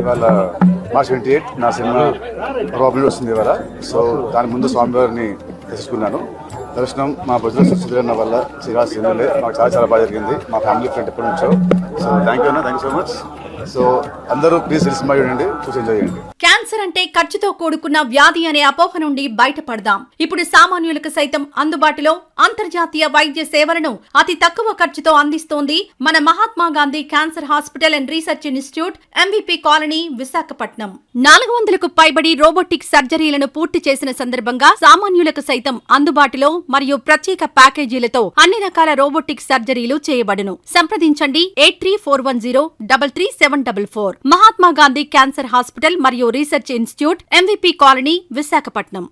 ఇవాళ మార్చ్ 28 నా cinema problem వస్తుంది ఇవాళ. సో దాని ముందు స్వామివారిని తెలుసుకున్నాను. దర్శనం మా బుజ్జల సుధీరన్న వల్ల శ్రీరాజు మాకు చాలా బాగా జరిగింది. మా ఫ్యామిలీ ఫ్రెండ్ ఎప్పటి నుంచో. So thank you so much. So అందరూ ప్లీజ్ సినిమా చూడండి, చూసి ఎంజాయ్ చేయండి. క్యాన్సర్ అంటే ఖర్చుతో కూడుకున్న వ్యాధి అనే అపోహ నుండి బయటపడదాం. ఇప్పుడు సామాన్యులకు సైతం అందుబాటులో అంతర్జాతీయ వైద్య సేవలను అతి తక్కువ ఖర్చుతో అందిస్తోంది మన Mahatma Gandhi cancer hospital and research institute, MVP colony, Visakhapatnam. 400కు పైబడి రోబోటిక్ సర్జరీలను పూర్తి చేసిన సందర్భంగా సామాన్యులకు సైతం అందుబాటులో మరియు ప్రత్యేక ప్యాకేజీలతో అన్ని రకాల రోబోటిక్ సర్జరీలు చేయబడును. సంప్రదించండి 8341033744. మహాత్మా గాంధీ క్యాన్సర్ హాస్పిటల్ మరియు research institute, MVP colony, Visakhapatnam.